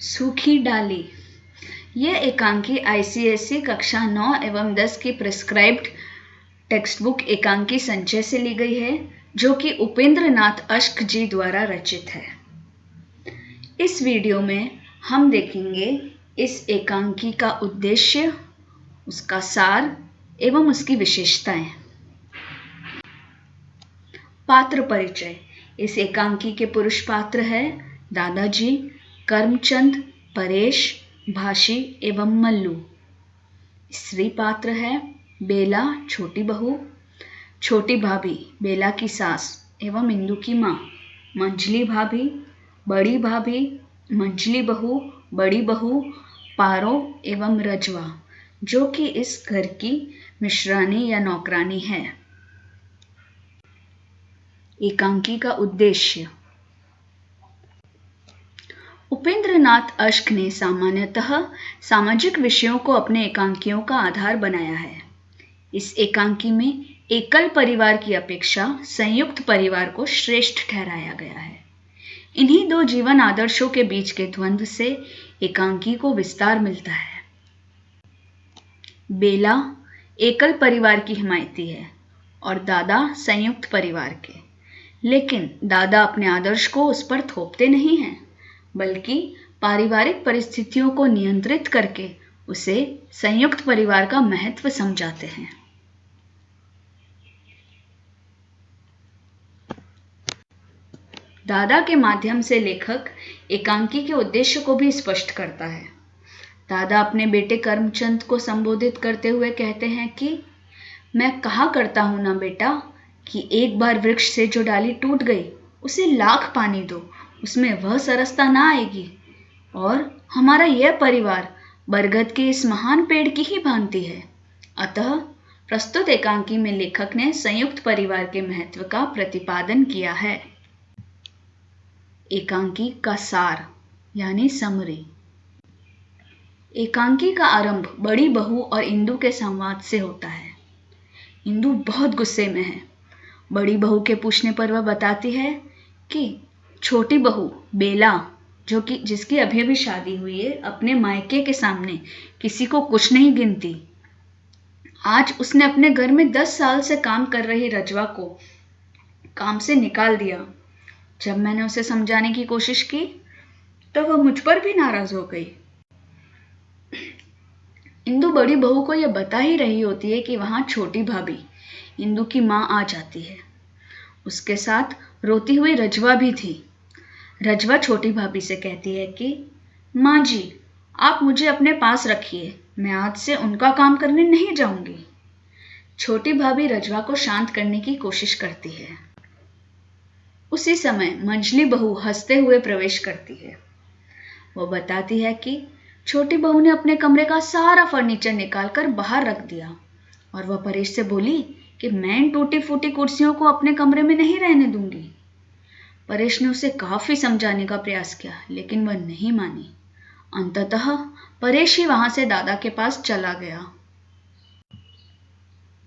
सूखी डाली। यह एकांकी आईसीएसई कक्षा 9 एवं 10 की प्रिस्क्राइब्ड टेक्स्ट बुक एकांकी संचय से ली गई है, जो कि उपेंद्र नाथ अश्क जी द्वारा रचित है। इस वीडियो में हम देखेंगे इस एकांकी का उद्देश्य, उसका सार एवं उसकी विशेषताएं। पात्र परिचय। इस एकांकी के पुरुष पात्र है दादाजी, करमचंद, परेश, भाशी एवं मल्लू। स्त्री पात्र है बेला, छोटी बहू, छोटी भाभी, बेला की सास एवं इंदु की माँ, मंझली भाभी, बड़ी भाभी, मंझली बहू, बड़ी बहू, पारो एवं रजवा, जो कि इस घर की मिश्रानी या नौकरानी है। एकांकी का उद्देश्य। उपेंद्र नाथ अश्क ने सामान्यतः सामाजिक विषयों को अपने एकांकियों का आधार बनाया है। इस एकांकी में एकल परिवार की अपेक्षा संयुक्त परिवार को श्रेष्ठ ठहराया गया है। इन्हीं दो जीवन आदर्शों के बीच के द्वंद्व से एकांकी को विस्तार मिलता है। बेला एकल परिवार की हिमायती है और दादा संयुक्त परिवार के, लेकिन दादा अपने आदर्श को उस पर थोपते नहीं हैं, बल्कि पारिवारिक परिस्थितियों को नियंत्रित करके उसे संयुक्त परिवार का महत्व समझाते हैं। दादा के माध्यम से लेखक एकांकी के उद्देश्य को भी स्पष्ट करता है। दादा अपने बेटे करमचंद को संबोधित करते हुए कहते हैं कि मैं कहा करता हूं ना बेटा कि एक बार वृक्ष से जो डाली टूट गई उसे लाख पानी दो, उसमें वह सरसता ना आएगी। और हमारा यह परिवार बरगद के इस महान पेड़ की ही भांति है। अतः प्रस्तुत एकांकी में लेखक ने संयुक्त परिवार के महत्व का प्रतिपादन किया है। एकांकी का सार यानी समरी। एकांकी का आरंभ बड़ी बहू और इंदु के संवाद से होता है। इंदु बहुत गुस्से में है। बड़ी बहू के पूछने पर वह बताती है कि छोटी बहू बेला, जो कि जिसकी अभी अभी शादी हुई है, अपने मायके के सामने किसी को कुछ नहीं गिनती। आज उसने अपने घर में 10 साल से काम कर रही रजवा को काम से निकाल दिया। जब मैंने उसे समझाने की कोशिश की तो वह मुझ पर भी नाराज हो गई। इंदु बड़ी बहू को यह बता ही रही होती है कि वहां छोटी भाभी इंदु की माँ आ जाती है। उसके साथ रोती हुई रजवा भी थी। रजवा छोटी भाभी से कहती है कि माँ जी, आप मुझे अपने पास रखिए, मैं आज से उनका काम करने नहीं जाऊंगी। छोटी भाभी रजवा को शांत करने की कोशिश करती है। उसी समय मंझली बहू हंसते हुए प्रवेश करती है। वो बताती है कि छोटी बहू ने अपने कमरे का सारा फर्नीचर निकालकर बाहर रख दिया और वह परेश से बोली कि मैं इन टूटी फूटी कुर्सियों को अपने कमरे में नहीं रहने दूंगी। परेश ने उसे काफी समझाने का प्रयास किया, लेकिन वह नहीं मानी। अंततः परेश ही वहां से दादा के पास चला गया।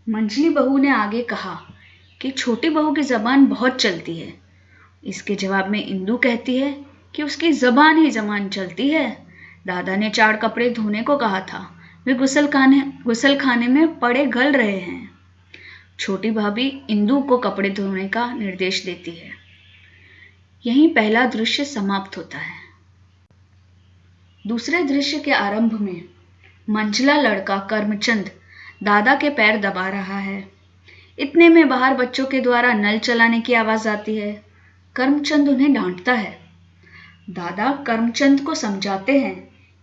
मंझली बहू ने आगे कहा कि छोटी बहू की जबान बहुत चलती है। इसके जवाब में इंदु कहती है कि उसकी जबान ही जबान चलती है। दादा ने 4 कपड़े धोने को कहा था, वे गुसल खाने में पड़े गल रहे हैं। छोटी भाभी इंदु को कपड़े धोने का निर्देश देती है। यहीं पहला दृश्य समाप्त होता है। दूसरे दृश्य के आरंभ में मंझला लड़का करमचंद दादा के पैर दबा रहा है। इतने में बाहर बच्चों के द्वारा नल चलाने की आवाज आती है। करमचंद उन्हें डांटता है। दादा करमचंद को समझाते हैं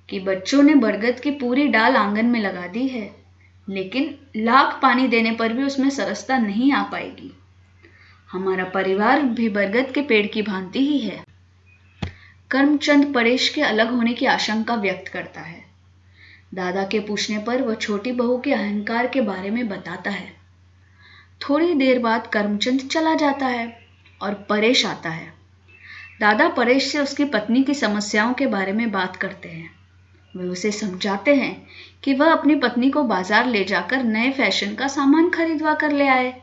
कि बच्चों ने बरगद की पूरी डाल आंगन में लगा दी है, लेकिन लाख पानी देने पर भी उसमें सरसता नहीं आ पाएगी। हमारा परिवार भी बरगद के पेड़ की भांति ही है। करमचंद परेश के अलग होने की आशंका व्यक्त करता है। दादा के पूछने पर वह छोटी बहू के अहंकार के बारे में बताता है। थोड़ी देर बाद करमचंद चला जाता है और परेश आता है। दादा परेश से उसकी पत्नी की समस्याओं के बारे में बात करते हैं। वे उसे समझाते हैं कि वह अपनी पत्नी को बाजार ले जाकर नए फैशन का सामान खरीदवा कर ले आए।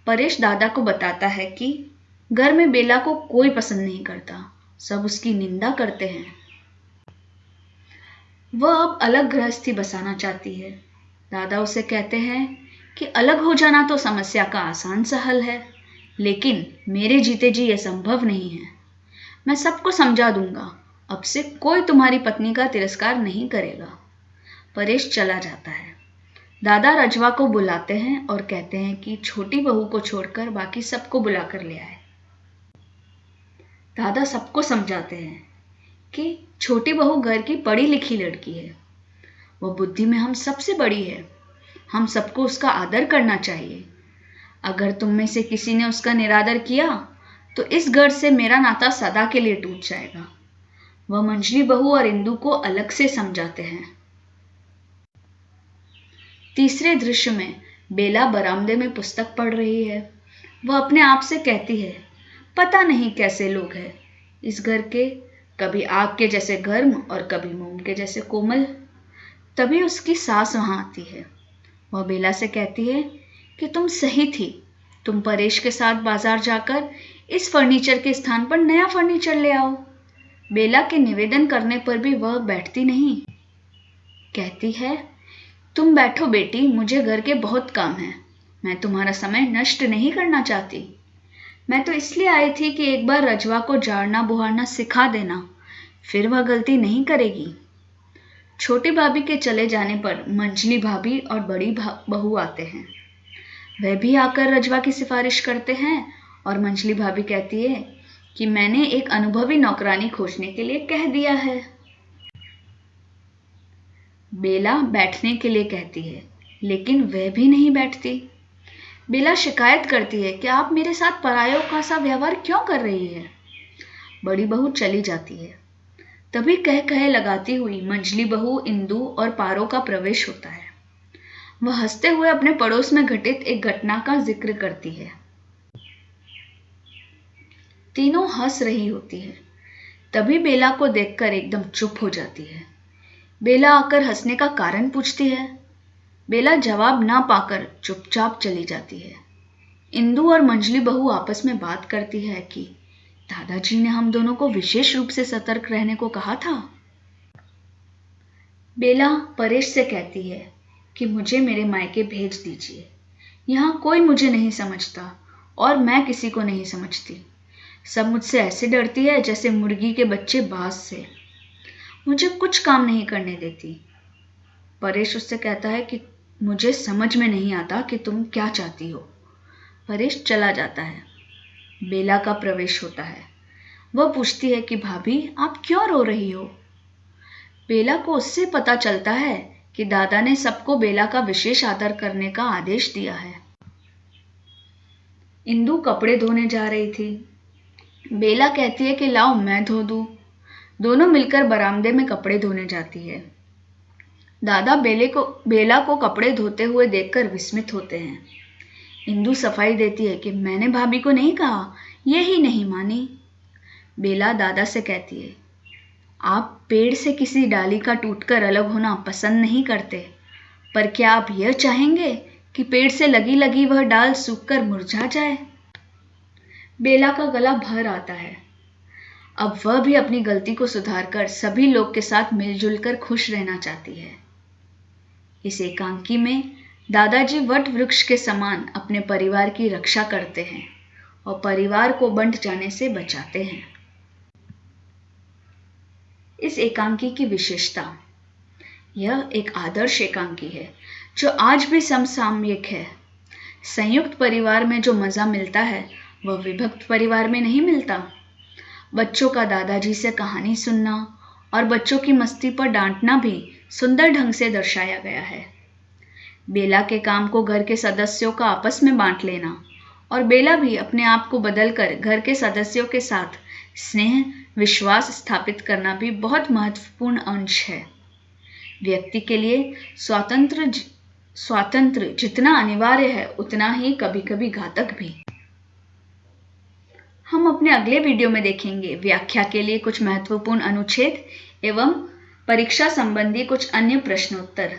परेश दादा को बताता है कि घर में बेला को कोई पसंद नहीं करता, सब उसकी निंदा करते हैं। वह अब अलग गृहस्थी बसाना चाहती है। दादा उसे कहते हैं कि अलग हो जाना तो समस्या का आसान सा हल है, लेकिन मेरे जीते जी यह संभव नहीं है। मैं सबको समझा दूंगा, अब से कोई तुम्हारी पत्नी का तिरस्कार नहीं करेगा। परेश चला जाता है। दादा रजवा को बुलाते हैं और कहते हैं कि छोटी बहू को छोड़कर बाकी सबको बुलाकर ले आए। दादा सबको समझाते हैं कि छोटी बहू घर की पढ़ी लिखी लड़की है, वह बुद्धि में हम सबसे बड़ी है, हम सबको उसका आदर करना चाहिए। अगर तुम में से किसी ने उसका निरादर किया तो इस घर से मेरा नाता सदा के लिए टूट जाएगा। वह मंजली बहू और इंदु को अलग से समझाते हैं। तीसरे दृश्य में बेला बरामदे में पुस्तक पढ़ रही है। वह अपने आप से कहती है, पता नहीं कैसे लोग हैं इस घर के, कभी आग के जैसे गर्म और कभी मोम के जैसे कोमल। तभी उसकी सास वहां आती है। वह बेला से कहती है कि तुम सही थी, तुम परेश के साथ बाजार जाकर इस फर्नीचर के स्थान पर नया फर्नीचर ले आओ। बेला के निवेदन करने पर भी वह बैठती नहीं। कहती है, तुम बैठो बेटी, मुझे घर के बहुत काम हैं, मैं तुम्हारा समय नष्ट नहीं करना चाहती। मैं तो इसलिए आई थी कि एक बार रजवा को झाड़ना बुहारना सिखा देना, फिर वह गलती नहीं करेगी। छोटी भाभी के चले जाने पर मंजली भाभी और बड़ी बहू आते हैं। वह भी आकर रजवा की सिफारिश करते हैं और मंजली भाभी कहती है कि मैंने एक अनुभवी नौकरानी खोजने के लिए कह दिया है। बेला बैठने के लिए कहती है, लेकिन वह भी नहीं बैठती। बेला शिकायत करती है कि आप मेरे साथ परायों का सा व्यवहार क्यों कर रही है। बड़ी बहू चली जाती है। तभी कह कहे लगाती हुई मंजली बहू, इंदु और पारो का प्रवेश होता है। वह हंसते हुए अपने पड़ोस में घटित एक घटना का जिक्र करती है। तीनों हंस रही होती है। तभी बेला को देखकर एकदम चुप हो जाती है। बेला आकर हंसने का कारण पूछती है। बेला जवाब ना पाकर चुपचाप चली जाती है। इंदु और मंजली बहू आपस में बात करती है कि दादाजी ने हम दोनों को विशेष रूप से सतर्क रहने को कहा था। बेला परेश से कहती है कि मुझे मेरे मायके भेज दीजिए, यहाँ कोई मुझे नहीं समझता और मैं किसी को नहीं समझती। सब मुझसे ऐसे डरती है जैसे मुर्गी के बच्चे बाज से। मुझे कुछ काम नहीं करने देती। परेश उससे कहता है कि मुझे समझ में नहीं आता कि तुम क्या चाहती हो। परेश चला जाता है। बेला का प्रवेश होता है। वह पूछती है कि भाभी आप क्यों रो रही हो। बेला को उससे पता चलता है कि दादा ने सबको बेला का विशेष आदर करने का आदेश दिया है। इंदु कपड़े धोने जा रही थी। बेला कहती है कि लाओ मैं धो दूं। दोनों मिलकर बरामदे में कपड़े धोने जाती है। दादा बेला को कपड़े धोते हुए देखकर विस्मित होते हैं। इंदु सफाई देती है कि मैंने भाभी को नहीं कहा, ये ही नहीं मानी। बेला दादा से कहती है, आप पेड़ से किसी डाली का टूटकर अलग होना पसंद नहीं करते, पर क्या आप यह चाहेंगे कि पेड़ से लगी लगी वह डाल सूखकर मुरझा जाए। बेला का गला भर आता है। अब वह भी अपनी गलती को सुधारकर सभी लोग के साथ मिलजुल कर खुश रहना चाहती है। इस एकांकी में दादाजी वट वृक्ष के समान अपने परिवार की रक्षा करते हैं और परिवार को बंट जाने से बचाते हैं। इस एकांकी की विशेषता, यह एक आदर्श एकांकी है जो आज भी समसामयिक है। संयुक्त परिवार में जो मजा मिलता है वह विभक्त परिवार में नहीं मिलता। बच्चों का दादाजी से कहानी सुनना और बच्चों की मस्ती पर डांटना भी सुंदर ढंग से दर्शाया गया है। बेला के काम को घर के सदस्यों का आपस में बांट लेना और बेला भी अपने आप को बदलकर घर के सदस्यों के साथ स्नेह विश्वास स्थापित करना भी बहुत महत्वपूर्ण अंश है। व्यक्ति के लिए स्वातंत्र्य जितना अनिवार्य है उतना ही कभी कभी घातक भी। हम अपने अगले वीडियो में देखेंगे व्याख्या के लिए कुछ महत्वपूर्ण अनुच्छेद एवं परीक्षा संबंधी कुछ अन्य प्रश्नोत्तर।